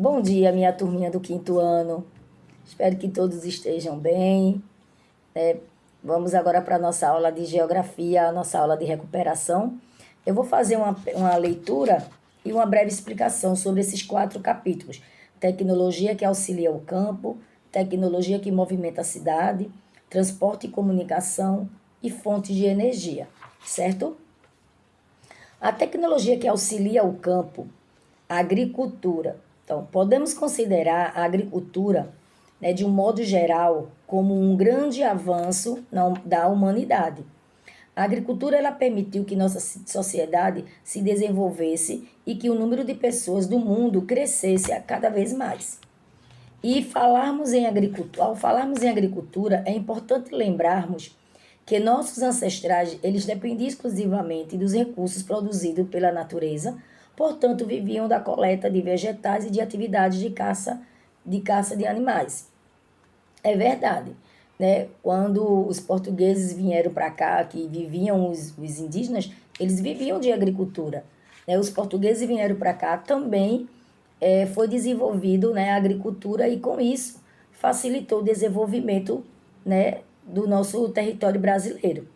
Bom dia, minha turminha do quinto ano. Espero que todos estejam bem. Vamos agora para a nossa aula de geografia, a nossa aula de recuperação. Eu vou fazer uma leitura e uma breve explicação sobre esses 4 capítulos: tecnologia que auxilia o campo, tecnologia que movimenta a cidade, transporte e comunicação e fontes de energia, certo? A tecnologia que auxilia o campo, a agricultura. Então, podemos considerar a agricultura, né, de um modo geral, como um grande avanço da humanidade. A agricultura ela permitiu que nossa sociedade se desenvolvesse e que o número de pessoas do mundo crescesse a cada vez mais. E ao falarmos em agricultura, é importante lembrarmos que nossos ancestrais, eles dependiam exclusivamente dos recursos produzidos pela natureza, portanto, viviam da coleta de vegetais e de atividades de caça de animais. É verdade, né? Quando os portugueses vieram para cá, que viviam os indígenas, eles viviam de agricultura, né? Os portugueses vieram para cá também, foi desenvolvido, né, a agricultura e com isso facilitou o desenvolvimento, né, do nosso território brasileiro.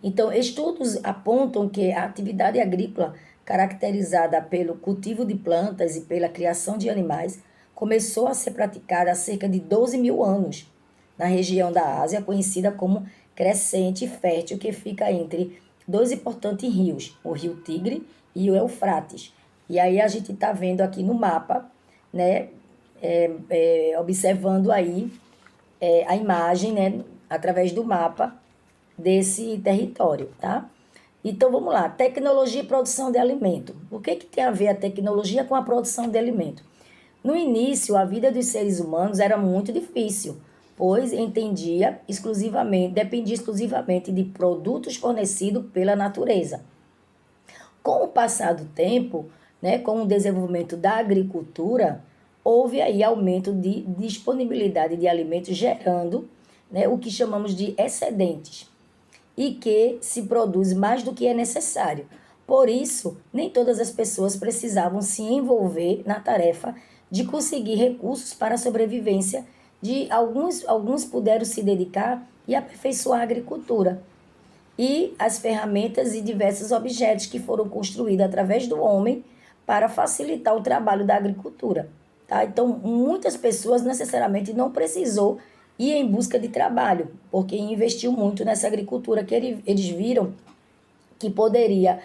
Então, estudos apontam que a atividade agrícola, caracterizada pelo cultivo de plantas e pela criação de animais, começou a ser praticada há cerca de 12 mil anos, na região da Ásia, conhecida como Crescente Fértil, que fica entre dois importantes rios, o Rio Tigre e o Eufrates. E aí a gente está vendo aqui no mapa, né, observando aí a imagem, né, através do mapa desse território, tá? Então vamos lá, tecnologia e produção de alimento. O que tem a ver a tecnologia com a produção de alimento? No início, a vida dos seres humanos era muito difícil, pois dependia exclusivamente de produtos fornecidos pela natureza. Com o passar do tempo, né, com o desenvolvimento da agricultura, houve aí aumento de disponibilidade de alimentos, gerando, né, o que chamamos de excedentes e que se produz mais do que é necessário. Por isso, nem todas as pessoas precisavam se envolver na tarefa de conseguir recursos para a sobrevivência de alguns puderam se dedicar e aperfeiçoar a agricultura e as ferramentas e diversos objetos que foram construídos através do homem para facilitar o trabalho da agricultura. Tá? Então, muitas pessoas necessariamente não precisou ir em busca de trabalho, porque investiu muito nessa agricultura que eles viram que poderia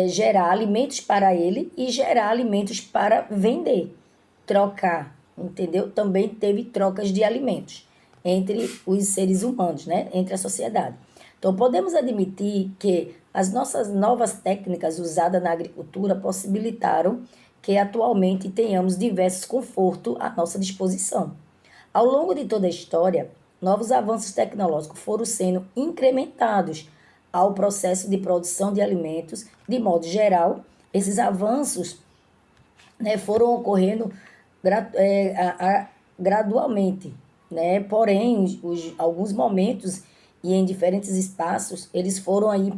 gerar alimentos para ele e gerar alimentos para vender, trocar, entendeu? Também teve trocas de alimentos entre os seres humanos, né? Entre a sociedade. Então, podemos admitir que as nossas novas técnicas usadas na agricultura possibilitaram que atualmente tenhamos diversos confortos à nossa disposição. Ao longo de toda a história, novos avanços tecnológicos foram sendo incrementados ao processo de produção de alimentos. De modo geral, esses avanços, né, foram ocorrendo gradualmente, né? Porém, alguns momentos e em diferentes espaços, eles foram aí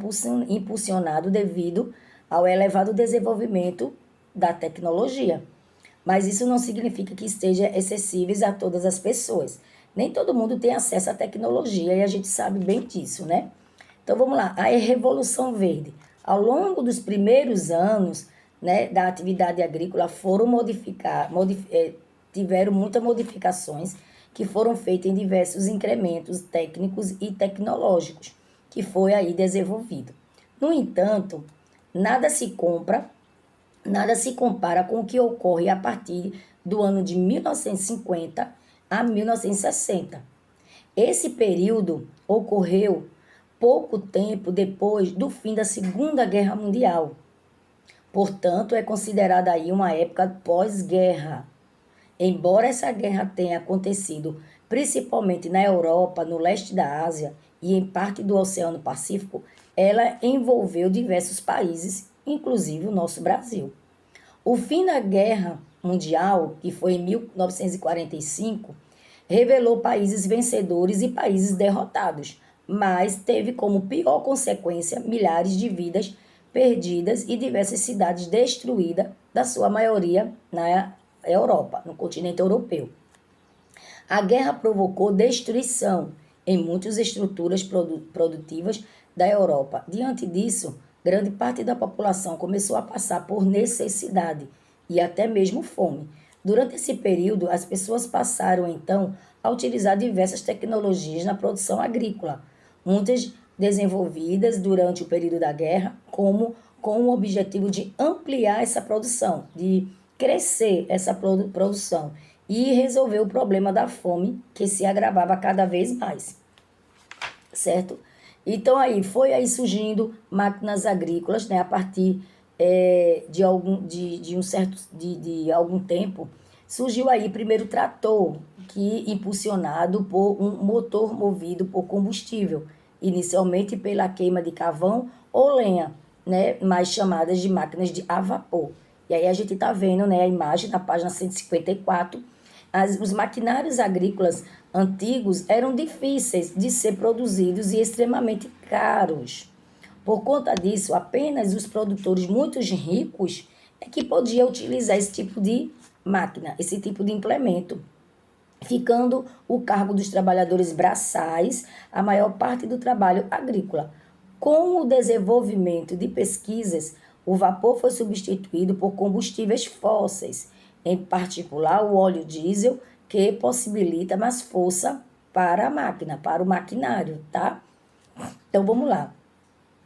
impulsionados devido ao elevado desenvolvimento da tecnologia. Mas isso não significa que esteja acessíveis a todas as pessoas. Nem todo mundo tem acesso à tecnologia e a gente sabe bem disso, né? Então vamos lá, a Revolução Verde. Ao longo dos primeiros anos, né, da atividade agrícola tiveram muitas modificações que foram feitas em diversos incrementos técnicos e tecnológicos que foi aí desenvolvido. No entanto, nada se compra, nada se compara com o que ocorre a partir do ano de 1950 a 1960. Esse período ocorreu pouco tempo depois do fim da Segunda Guerra Mundial. Portanto, é considerada aí uma época pós-guerra. Embora essa guerra tenha acontecido principalmente na Europa, no leste da Ásia e em parte do Oceano Pacífico, ela envolveu diversos países, inclusive o nosso Brasil. O fim da Guerra Mundial, que foi em 1945, revelou países vencedores e países derrotados, mas teve como pior consequência milhares de vidas perdidas e diversas cidades destruídas, da sua maioria Europa, no continente europeu. A guerra provocou destruição em muitas estruturas produtivas da Europa. Diante disso, grande parte da população começou a passar por necessidade e até mesmo fome. Durante esse período, as pessoas passaram então a utilizar diversas tecnologias na produção agrícola, muitas desenvolvidas durante o período da guerra, como com o objetivo de ampliar essa produção, de crescer essa produção e resolver o problema da fome que se agravava cada vez mais, certo? Então foi aí surgindo máquinas agrícolas, né, a partir de algum tempo, surgiu aí primeiro o trator, que impulsionado por um motor movido por combustível, inicialmente pela queima de carvão ou lenha, né, mais chamadas de máquinas de a vapor. E aí a gente está vendo, né, a imagem na página 154. Os maquinários agrícolas antigos eram difíceis de ser produzidos e extremamente caros. Por conta disso, apenas os produtores muito ricos é que podiam utilizar esse tipo de máquina, esse tipo de implemento, ficando o cargo dos trabalhadores braçais a maior parte do trabalho agrícola. Com o desenvolvimento de pesquisas, o vapor foi substituído por combustíveis fósseis, em particular o óleo diesel, que possibilita mais força para a máquina, para o maquinário, tá? Então vamos lá.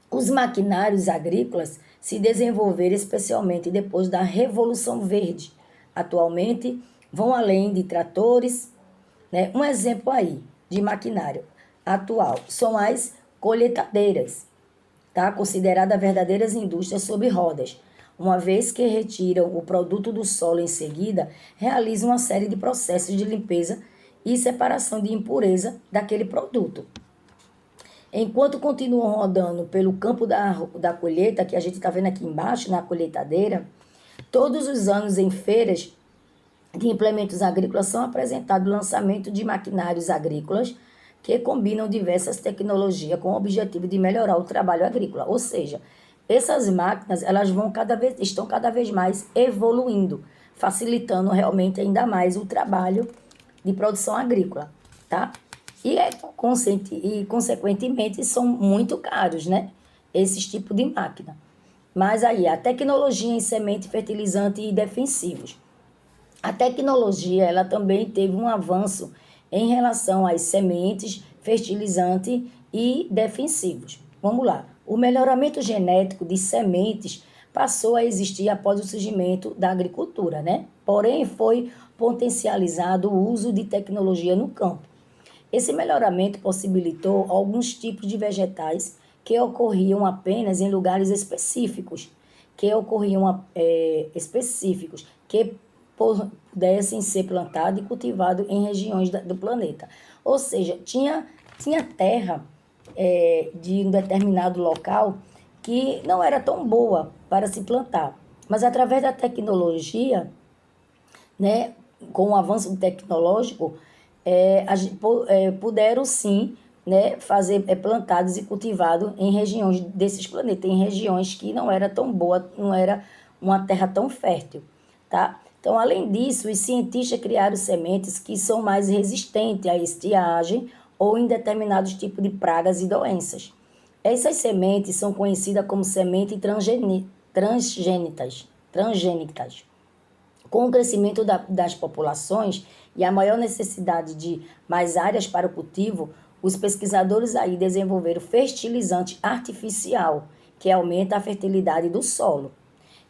Os maquinários agrícolas se desenvolveram especialmente depois da Revolução Verde. Atualmente vão além de tratores, né? Um exemplo aí de maquinário atual são as colheitadeiras, tá? Consideradas verdadeiras indústrias sob rodas, uma vez que retiram o produto do solo em seguida, realizam uma série de processos de limpeza e separação de impureza daquele produto. Enquanto continuam rodando pelo campo da colheita, que a gente está vendo aqui embaixo, na colheitadeira, todos os anos em feiras de implementos agrícolas são apresentados o lançamento de maquinários agrícolas que combinam diversas tecnologias com o objetivo de melhorar o trabalho agrícola. Ou seja, essas máquinas estão cada vez mais evoluindo, facilitando realmente ainda mais o trabalho de produção agrícola, tá? Consequentemente, são muito caros, né? Esses tipos de máquina. Mas aí, a tecnologia em semente, fertilizante e defensivos. A tecnologia, ela também teve um avanço em relação às sementes, fertilizantes e defensivos. Vamos lá. O melhoramento genético de sementes passou a existir após o surgimento da agricultura, né? Porém, foi potencializado o uso de tecnologia no campo. Esse melhoramento possibilitou alguns tipos de vegetais que ocorriam apenas em lugares específicos, que pudessem ser plantados e cultivados em regiões do planeta. Ou seja, tinha terra de um determinado local que não era tão boa para se plantar, mas através da tecnologia, né, com o avanço tecnológico, puderam sim, né, fazer plantados e cultivados em regiões desses planetas, em regiões que não era tão boa, não era uma terra tão fértil, tá? Então, além disso, os cientistas criaram sementes que são mais resistentes à estiagem ou em determinados tipos de pragas e doenças. Essas sementes são conhecidas como sementes transgênicas. Com o crescimento das populações e a maior necessidade de mais áreas para o cultivo, os pesquisadores aí desenvolveram fertilizante artificial, que aumenta a fertilidade do solo.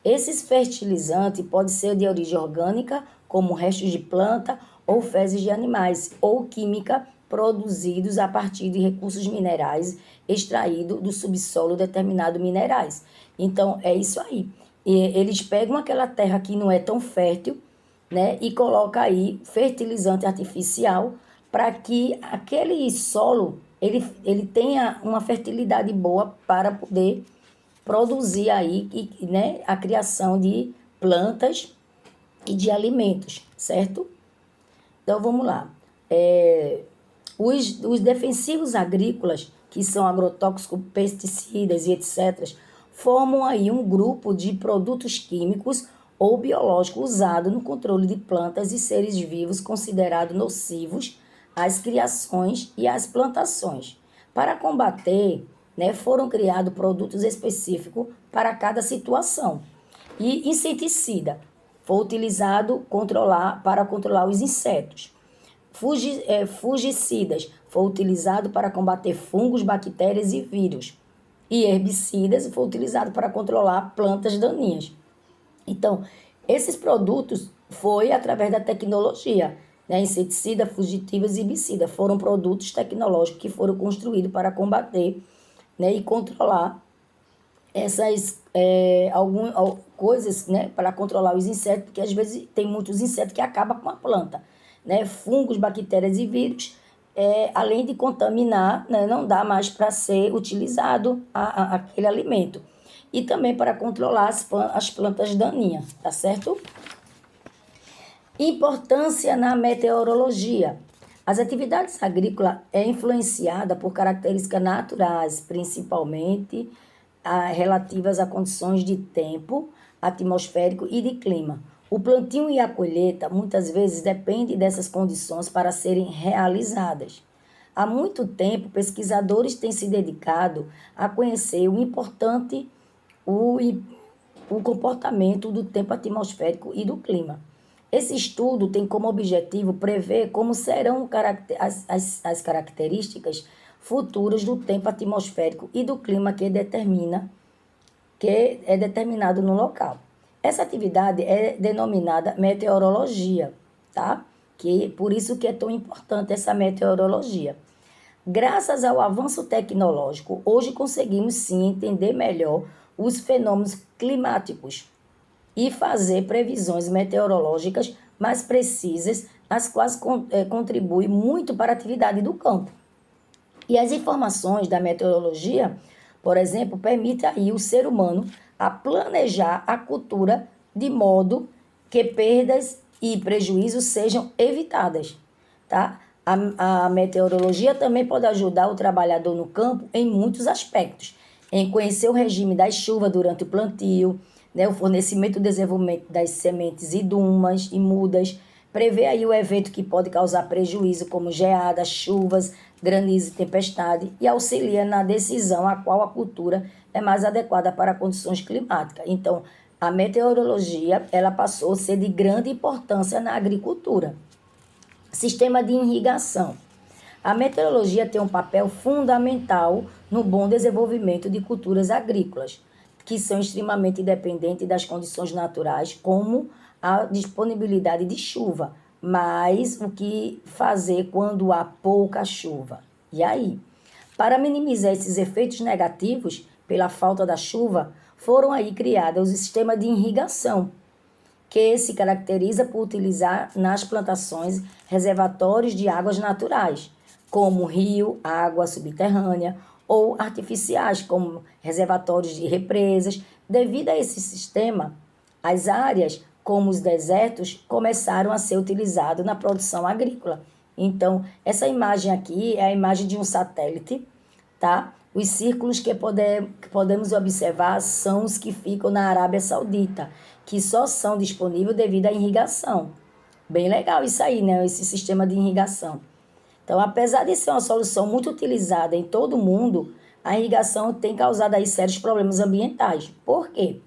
Esses fertilizantes podem ser de origem orgânica, como restos de planta ou fezes de animais, ou química produzidos a partir de recursos minerais extraídos do subsolo de determinados minerais. Então, é isso aí. Eles pegam aquela terra que não é tão fértil, né, e colocam aí fertilizante artificial para que aquele solo ele tenha uma fertilidade boa para poder produzir aí, né, a criação de plantas e de alimentos, certo? Então, vamos lá. Os defensivos agrícolas, que são agrotóxicos, pesticidas e etc., formam aí um grupo de produtos químicos ou biológico usado no controle de plantas e seres vivos considerados nocivos às criações e às plantações. Para combater, né, foram criados produtos específicos para cada situação. E inseticida foi utilizado para controlar os insetos. Fungicidas foi utilizado para combater fungos, bactérias e vírus. E herbicidas foi utilizado para controlar plantas daninhas. Então, esses produtos foi através da tecnologia, né? Inseticida, fugitivas e herbicida foram produtos tecnológicos que foram construídos para combater, né, e controlar essas coisas, né, para controlar os insetos, porque às vezes tem muitos insetos que acabam com a planta, né? Fungos, bactérias e vírus, além de contaminar, né, não dá mais para ser utilizado aquele alimento. E também para controlar as plantas daninhas, tá certo? Importância na meteorologia. As atividades agrícolas é influenciada por características naturais, principalmente relativas a condições de tempo atmosférico e de clima. O plantio e a colheita muitas vezes dependem dessas condições para serem realizadas. Há muito tempo, pesquisadores têm se dedicado a conhecer o, o comportamento do tempo atmosférico e do clima. Esse estudo tem como objetivo prever como serão as características futuras do tempo atmosférico e do clima que é determinado no local. Essa atividade é denominada meteorologia, tá? Por isso que é tão importante essa meteorologia. Graças ao avanço tecnológico, hoje conseguimos sim entender melhor os fenômenos climáticos e fazer previsões meteorológicas mais precisas, as quais contribuem muito para a atividade do campo. E as informações da meteorologia, por exemplo, permitem aí o ser humano a planejar a cultura de modo que perdas e prejuízos sejam evitadas, tá? A meteorologia também pode ajudar o trabalhador no campo em muitos aspectos, em conhecer o regime das chuvas durante o plantio, né, o fornecimento e desenvolvimento das sementes idumas e mudas, prever aí o evento que pode causar prejuízo, como geadas, chuvas, granizo e tempestade, e auxilia na decisão a qual a cultura é mais adequada para condições climáticas. Então, a meteorologia ela passou a ser de grande importância na agricultura. Sistema de irrigação. A meteorologia tem um papel fundamental no bom desenvolvimento de culturas agrícolas, que são extremamente dependentes das condições naturais, como a disponibilidade de chuva, mas o que fazer quando há pouca chuva? E aí? Para minimizar esses efeitos negativos pela falta da chuva, foram aí criados os sistemas de irrigação, que se caracteriza por utilizar nas plantações reservatórios de águas naturais, como rio, água subterrânea, ou artificiais, como reservatórios de represas. Devido a esse sistema, as áreas, como os desertos, começaram a ser utilizadas na produção agrícola. Então, essa imagem aqui é a imagem de um satélite, tá? Os círculos que podemos observar são os que ficam na Arábia Saudita, que só são disponíveis devido à irrigação. Bem legal isso aí, né? Esse sistema de irrigação. Então, apesar de ser uma solução muito utilizada em todo o mundo, a irrigação tem causado aí sérios problemas ambientais. Por quê?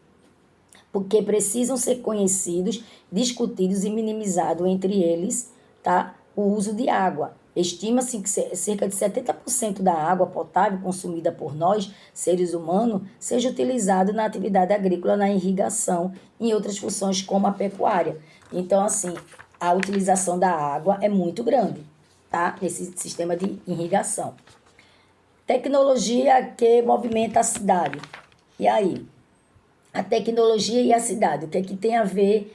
Porque precisam ser conhecidos, discutidos e minimizados entre eles, tá? O uso de água. Estima-se que cerca de 70% da água potável consumida por nós, seres humanos, seja utilizado na atividade agrícola, na irrigação e em outras funções como a pecuária. Então, assim, a utilização da água é muito grande, tá? Nesse sistema de irrigação. Tecnologia que movimenta a cidade. E aí? A tecnologia e a cidade. O que é que tem a ver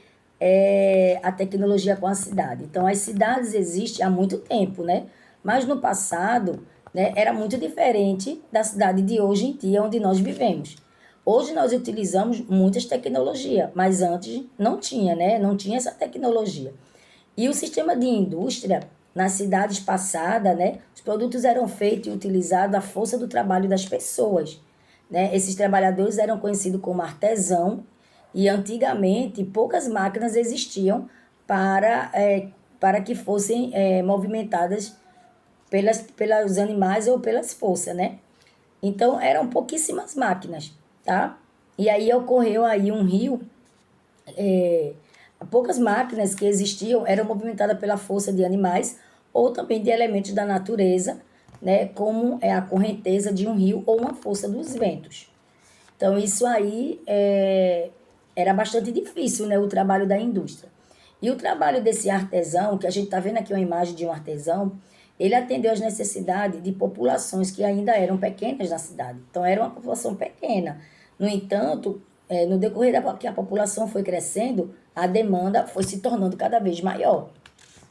a tecnologia com a cidade? Então, as cidades existem há muito tempo, né? Mas no passado, né, era muito diferente da cidade de hoje em dia, onde nós vivemos. Hoje nós utilizamos muitas tecnologias, mas antes não tinha, né? Não tinha essa tecnologia. E o sistema de indústria, nas cidades passadas, né, os produtos eram feitos e utilizados à força do trabalho das pessoas, né? Esses trabalhadores eram conhecidos como artesão, E antigamente, poucas máquinas existiam para que fossem movimentadas pelos animais ou pelas forças, né? Então, eram pouquíssimas máquinas, tá? E aí ocorreu aí um rio, poucas máquinas que existiam eram movimentadas pela força de animais ou também de elementos da natureza, né? Como é a correnteza de um rio ou uma força dos ventos. Então, isso aí era bastante difícil, né, o trabalho da indústria. E o trabalho desse artesão, que a gente está vendo aqui uma imagem de um artesão, ele atendeu às necessidades de populações que ainda eram pequenas na cidade. Então, era uma população pequena. No entanto, no decorrer da que a população foi crescendo, a demanda foi se tornando cada vez maior,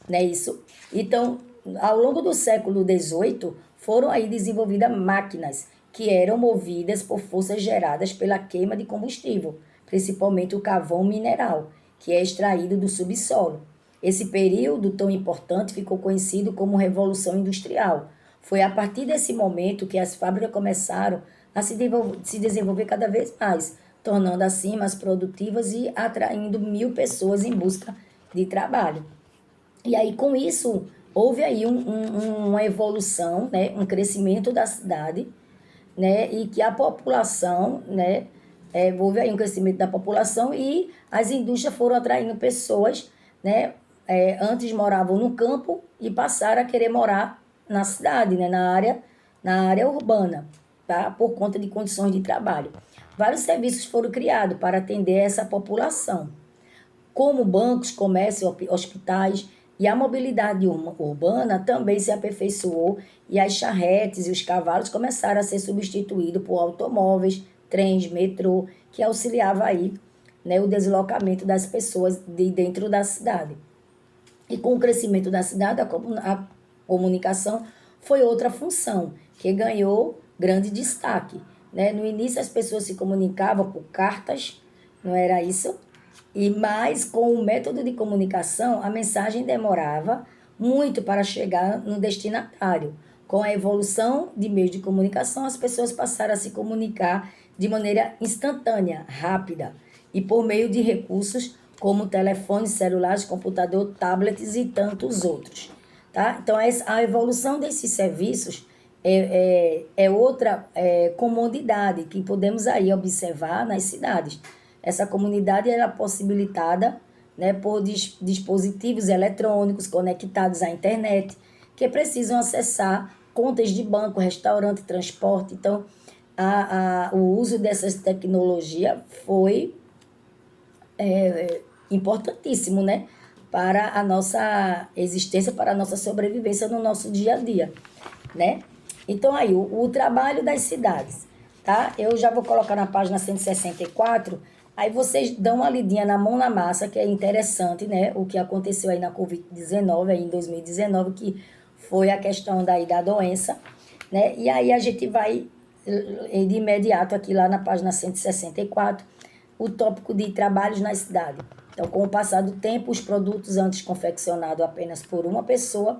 não é isso? Então, ao longo do século XVIII, foram aí desenvolvidas máquinas que eram movidas por forças geradas pela queima de combustível, principalmente o carvão mineral, que é extraído do subsolo. Esse período tão importante ficou conhecido como Revolução Industrial. Foi a partir desse momento que as fábricas começaram a se desenvolver cada vez mais, tornando assim mais produtivas e atraindo 1.000 pessoas em busca de trabalho. E aí, com isso, houve aí uma evolução, né, um crescimento da cidade, né, e que a população, né, houve aí um crescimento da população e as indústrias foram atraindo pessoas, né, antes moravam no campo e passaram a querer morar na cidade, né, na área urbana, tá, por conta de condições de trabalho. Vários serviços foram criados para atender essa população como bancos, comércio, hospitais, e a mobilidade urbana também se aperfeiçoou e as charretes e os cavalos começaram a ser substituídos por automóveis, trens, metrô, que auxiliava aí, né, o deslocamento das pessoas de dentro da cidade. E com o crescimento da cidade, a comunicação foi outra função que ganhou grande destaque, né? No início as pessoas se comunicavam por cartas, não era isso? E mais com o método de comunicação, a mensagem demorava muito para chegar no destinatário. Com a evolução de meios de comunicação, as pessoas passaram a se comunicar de maneira instantânea, rápida, e por meio de recursos como telefones, celulares, computador, tablets e tantos outros. Tá? Então, a evolução desses serviços é outra comodidade que podemos aí observar nas cidades. Essa comunidade era possibilitada, né, por dispositivos eletrônicos conectados à internet, que precisam acessar contas de banco, restaurante, transporte. Então, o uso dessas tecnologias foi importantíssimo, né? Para a nossa existência, para a nossa sobrevivência no nosso dia a dia, né? Então, aí, o trabalho das cidades, tá? Eu já vou colocar na página 164, aí vocês dão uma lidinha na mão na massa, que é interessante, né? O que aconteceu aí na Covid-19, aí em 2019, que foi a questão daí da doença, né? E aí a gente vai de imediato aqui lá na página 164, o tópico de trabalhos na cidade. Então, com o passar do tempo, os produtos antes confeccionados apenas por uma pessoa,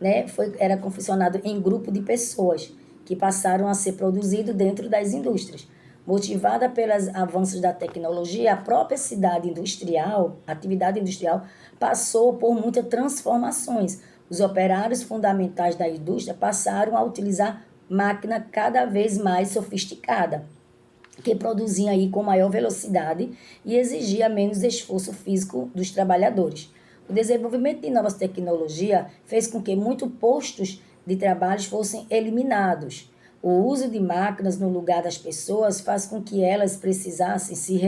né, era confeccionado em grupo de pessoas que passaram a ser produzido dentro das indústrias. Motivada pelos avanços da tecnologia, a própria cidade industrial, a atividade industrial, passou por muitas transformações. Os operários fundamentais da indústria passaram a utilizar máquina cada vez mais sofisticada, que produzia aí com maior velocidade e exigia menos esforço físico dos trabalhadores. O desenvolvimento de novas tecnologias fez com que muitos postos de trabalho fossem eliminados. O uso de máquinas no lugar das pessoas faz com que elas precisassem se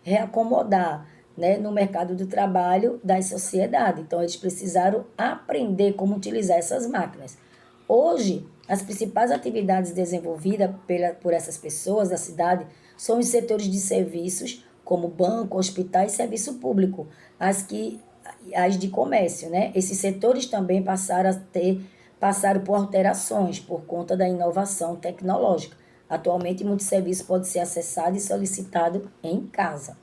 reacomodar, né, no mercado do trabalho da sociedade. Então, eles precisaram aprender como utilizar essas máquinas. Hoje, as principais atividades desenvolvidas por essas pessoas da cidade são os setores de serviços, como banco, hospitais e serviço público, as de comércio, né? Esses setores também passaram por alterações por conta da inovação tecnológica. Atualmente, muitos serviços podem ser acessados e solicitados em casa,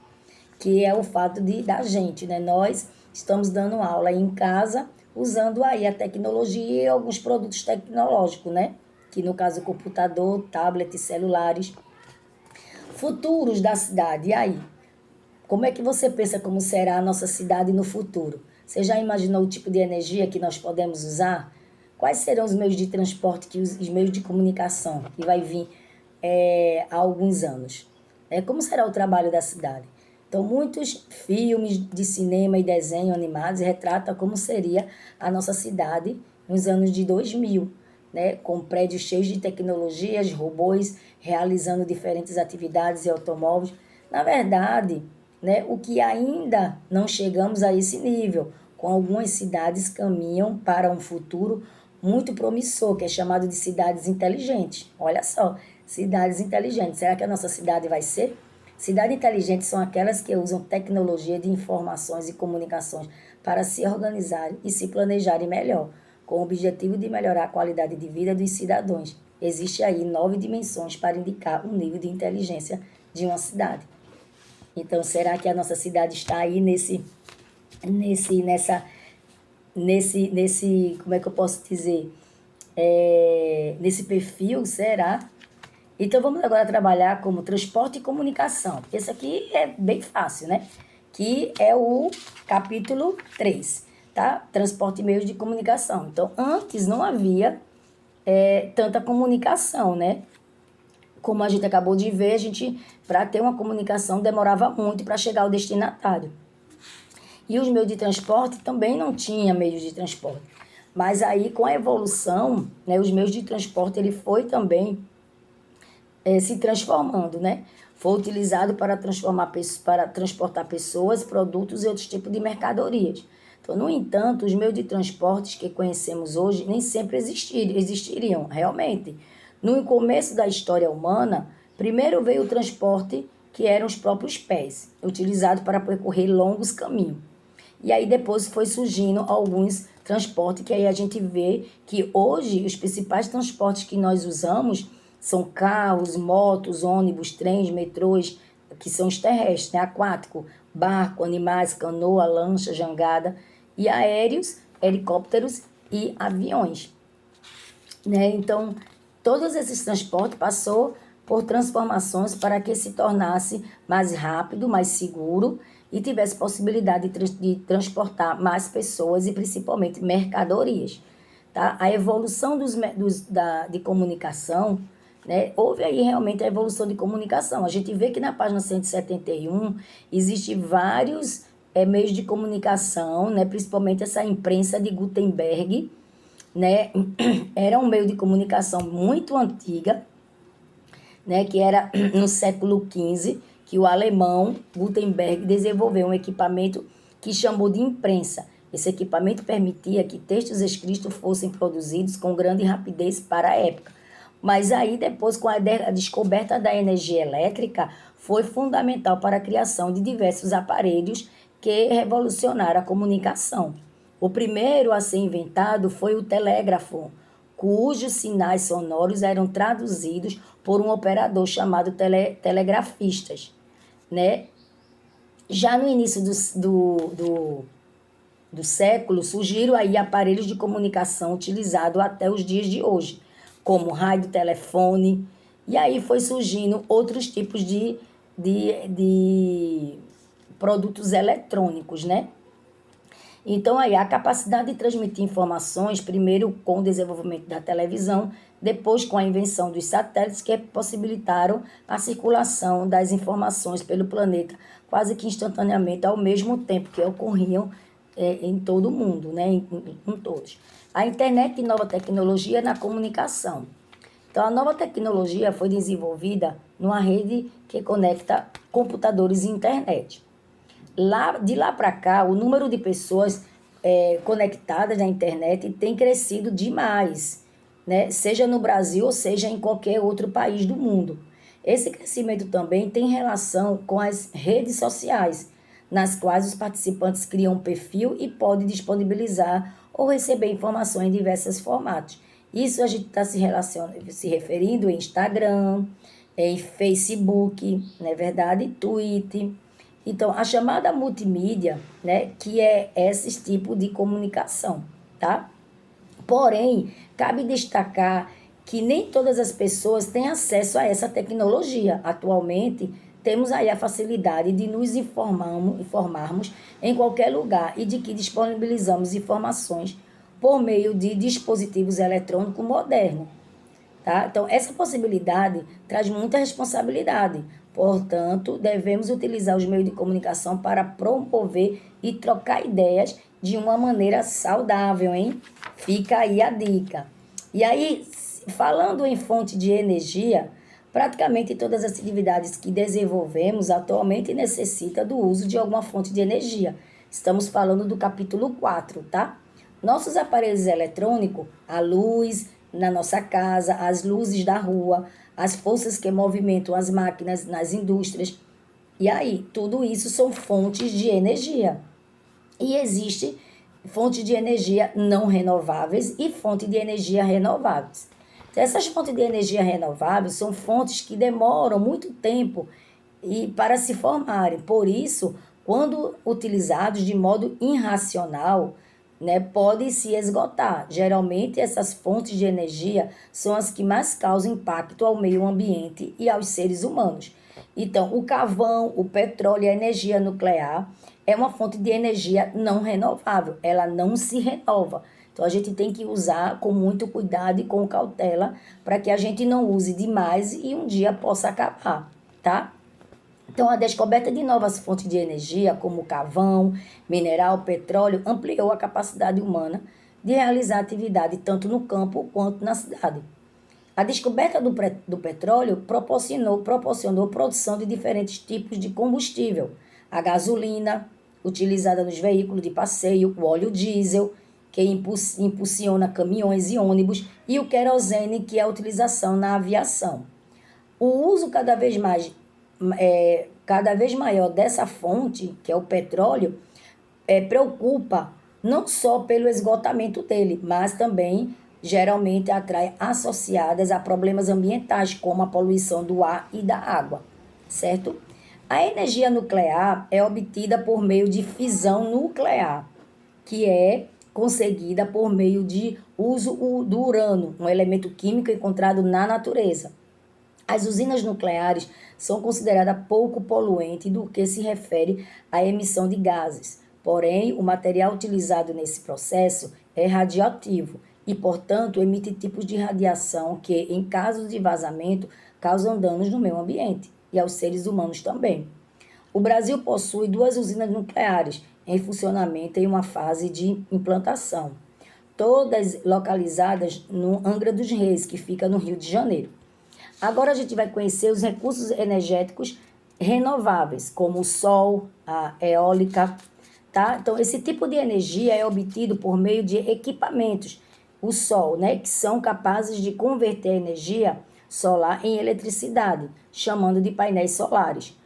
que é o fato da gente, né? Nós estamos dando aula em casa, usando aí a tecnologia e alguns produtos tecnológicos, né? Que no caso, computador, tablet, celulares. Futuros da cidade, e aí? Como é que você pensa como será a nossa cidade no futuro? Você já imaginou o tipo de energia que nós podemos usar? Quais serão os meios de transporte, os meios de comunicação que vai vir há alguns anos? Como será o trabalho da cidade? Então, muitos filmes de cinema e desenho animados retratam como seria a nossa cidade nos anos de 2000, né? Com prédios cheios de tecnologias, robôs realizando diferentes atividades e automóveis. Na verdade, né, o que ainda não chegamos a esse nível, com algumas cidades caminham para um futuro muito promissor, que é chamado de cidades inteligentes. Olha só, cidades inteligentes. Será que a nossa cidade vai ser? Cidades inteligentes são aquelas que usam tecnologia de informações e comunicações para se organizarem e se planejarem melhor, com o objetivo de melhorar a qualidade de vida dos cidadãos. Existe aí 9 dimensões para indicar o nível de inteligência de uma cidade. Então, será que a nossa cidade está aí nesse, nessa, como é que eu posso dizer? Nesse perfil, será? Então, vamos agora trabalhar como transporte e comunicação. Esse aqui é bem fácil, né? Que é o capítulo 3, tá? Transporte e meios de comunicação. Então, antes não havia tanta comunicação, né? Como a gente acabou de ver, para ter uma comunicação, demorava muito para chegar ao destinatário. E os meios de transporte também não tinha meios de transporte. Mas aí, com a evolução, né, os meios de transporte ele foi também se transformando, né? Foi utilizado para transportar pessoas, produtos e outros tipos de mercadorias. Então, no entanto, os meios de transportes que conhecemos hoje nem sempre existiriam, realmente. No começo da história humana, primeiro veio o transporte, que eram os próprios pés, utilizado para percorrer longos caminhos. E aí depois foi surgindo alguns transportes, que aí a gente vê que hoje os principais transportes que nós usamos são carros, motos, ônibus, trens, metrôs, que são os terrestres, né? Aquático, barco, animais, canoa, lancha, jangada, e aéreos, helicópteros e aviões, né? Então, todos esses transportes passou por transformações para que se tornasse mais rápido, mais seguro e tivesse possibilidade de transportar mais pessoas e principalmente mercadorias, tá? A evolução de comunicação, né? Houve aí realmente a evolução de comunicação. A gente vê que na página 171 existe vários meios de comunicação, né? Principalmente essa imprensa de Gutenberg, né? Era um meio de comunicação muito antiga, né? Que era no século XV, que o alemão Gutenberg desenvolveu um equipamento que chamou de imprensa. Esse equipamento permitia que textos escritos fossem produzidos com grande rapidez para a época. Mas aí depois, com a descoberta da energia elétrica, foi fundamental para a criação de diversos aparelhos que revolucionaram a comunicação. O primeiro a ser inventado foi o telégrafo, cujos sinais sonoros eram traduzidos por um operador chamado telegrafistas, né? Já no início do século, surgiram aí aparelhos de comunicação utilizados até os dias de hoje, como rádio, telefone, e aí foi surgindo outros tipos de produtos eletrônicos, né? Então, aí, a capacidade de transmitir informações, primeiro com o desenvolvimento da televisão, depois com a invenção dos satélites, que possibilitaram a circulação das informações pelo planeta quase que instantaneamente, ao mesmo tempo que ocorriam em todo o mundo, né? Em todos. A internet e nova tecnologia na comunicação. Então, a nova tecnologia foi desenvolvida numa rede que conecta computadores e internet. De lá para cá, o número de pessoas conectadas na internet tem crescido demais, né? Seja no Brasil ou seja em qualquer outro país do mundo. Esse crescimento também tem relação com as redes sociais, nas quais os participantes criam um perfil e podem disponibilizar ou receber informações em diversos formatos. Isso a gente está se referindo em Instagram, em Facebook, não é verdade? Twitter. Então, a chamada multimídia, né, que é esse tipo de comunicação, tá? Porém, cabe destacar que nem todas as pessoas têm acesso a essa tecnologia. Atualmente, temos aí a facilidade de nos informarmos em qualquer lugar e de que disponibilizamos informações por meio de dispositivos eletrônicos modernos. Tá? Então, essa possibilidade traz muita responsabilidade. Portanto, devemos utilizar os meios de comunicação para promover e trocar ideias de uma maneira saudável, hein? Fica aí a dica. E aí, falando em fonte de energia, praticamente todas as atividades que desenvolvemos atualmente necessitam do uso de alguma fonte de energia. Estamos falando do capítulo 4, tá? Nossos aparelhos eletrônicos, a luz na nossa casa, as luzes da rua, as forças que movimentam as máquinas nas indústrias. E aí, tudo isso são fontes de energia. E existe fontes de energia não renováveis e fontes de energia renováveis. Então, essas fontes de energia renováveis são fontes que demoram muito tempo para se formarem. Por isso, quando utilizados de modo irracional, né, podem se esgotar. Geralmente, essas fontes de energia são as que mais causam impacto ao meio ambiente e aos seres humanos. Então, o carvão, o petróleo e a energia nuclear é uma fonte de energia não renovável, ela não se renova. Então, a gente tem que usar com muito cuidado e com cautela para que a gente não use demais e um dia possa acabar, tá? Então, a descoberta de novas fontes de energia, como carvão, mineral, petróleo, ampliou a capacidade humana de realizar atividade tanto no campo quanto na cidade. A descoberta do petróleo proporcionou produção de diferentes tipos de combustível. A gasolina, utilizada nos veículos de passeio, o óleo diesel, que impulsiona caminhões e ônibus, e o querosene, que é a utilização na aviação. O uso cada vez maior dessa fonte, que é o petróleo, preocupa não só pelo esgotamento dele, mas também geralmente atrai associadas a problemas ambientais, como a poluição do ar e da água, certo? A energia nuclear é obtida por meio de fissão nuclear, que é conseguida por meio de uso do urânio, um elemento químico encontrado na natureza. As usinas nucleares são consideradas pouco poluentes do que se refere à emissão de gases. Porém, o material utilizado nesse processo é radioativo e, portanto, emite tipos de radiação que, em casos de vazamento, causam danos no meio ambiente e aos seres humanos também. O Brasil possui 2 usinas nucleares em funcionamento em uma fase de implantação, todas localizadas no Angra dos Reis, que fica no Rio de Janeiro. Agora a gente vai conhecer os recursos energéticos renováveis, como o sol, a eólica, tá? Então, esse tipo de energia é obtido por meio de equipamentos, o sol, né, que são capazes de converter a energia solar em eletricidade, chamando de painéis solares.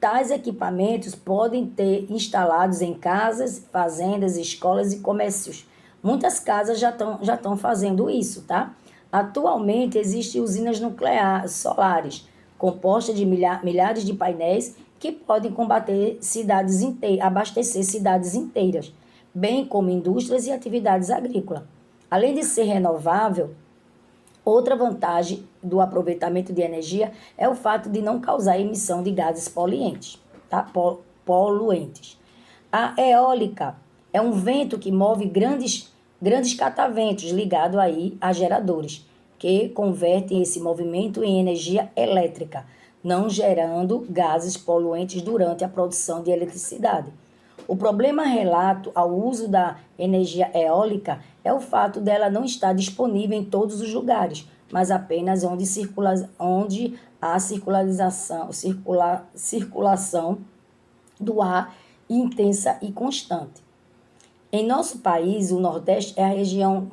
Tais equipamentos podem ter instalados em casas, fazendas, escolas e comércios. Muitas casas já estão fazendo isso, tá? Atualmente existem usinas nucleares solares, compostas de milhares de painéis que podem abastecer cidades inteiras, bem como indústrias e atividades agrícolas. Além de ser renovável, outra vantagem do aproveitamento de energia é o fato de não causar emissão de gases poluentes, tá? Poluentes. A eólica é um vento que move grandes cataventos ligados aí a geradores, que convertem esse movimento em energia elétrica, não gerando gases poluentes durante a produção de eletricidade. O problema relato ao uso da energia eólica é o fato dela não estar disponível em todos os lugares, mas apenas onde há circulação do ar intensa e constante. Em nosso país, o Nordeste é a região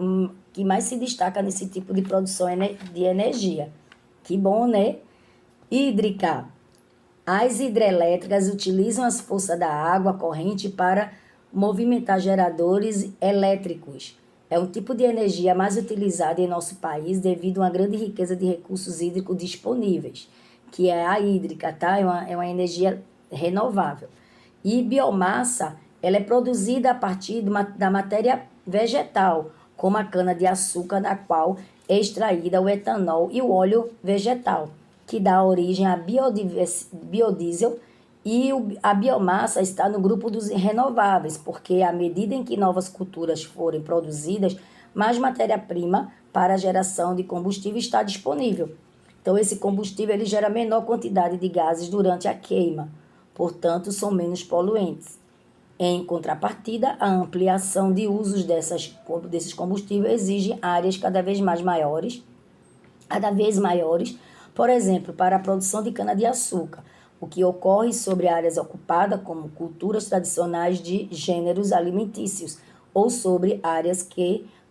que mais se destaca nesse tipo de produção de energia. Que bom, né? Hídrica. As hidrelétricas utilizam as forças da água corrente para movimentar geradores elétricos. É um tipo de energia mais utilizada em nosso país devido a uma grande riqueza de recursos hídricos disponíveis, que é a hídrica, tá? É uma energia renovável. E biomassa, ela é produzida a partir da matéria vegetal, como a cana-de-açúcar, da qual é extraída o etanol e o óleo vegetal. que dá origem a biodiesel, e a biomassa está no grupo dos renováveis, porque à medida em que novas culturas forem produzidas, mais matéria-prima para a geração de combustível está disponível. Então, esse combustível ele gera menor quantidade de gases durante a queima, portanto, são menos poluentes. Em contrapartida, a ampliação de usos desses combustíveis exige áreas cada vez maiores, por exemplo, para a produção de cana-de-açúcar, o que ocorre sobre áreas ocupadas como culturas tradicionais de gêneros alimentícios, ou sobre áreas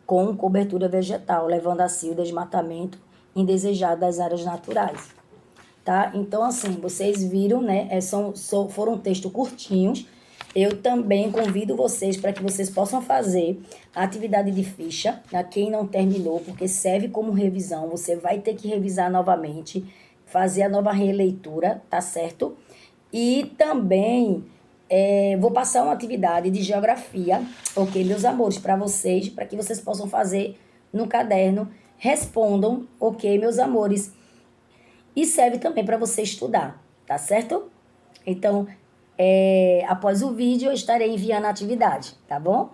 com cobertura vegetal, levando assim o desmatamento indesejado das áreas naturais. Tá? Então, assim, vocês viram, né? Foram textos curtinhos. Eu também convido vocês para que vocês possam fazer a atividade de ficha, a quem não terminou, porque serve como revisão. Você vai ter que revisar novamente, fazer a nova releitura, tá certo? E também vou passar uma atividade de geografia, ok, meus amores, para vocês, para que vocês possam fazer no caderno. Respondam, ok, meus amores. E serve também para você estudar, tá certo? Então, após o vídeo, eu estarei enviando a atividade, tá bom?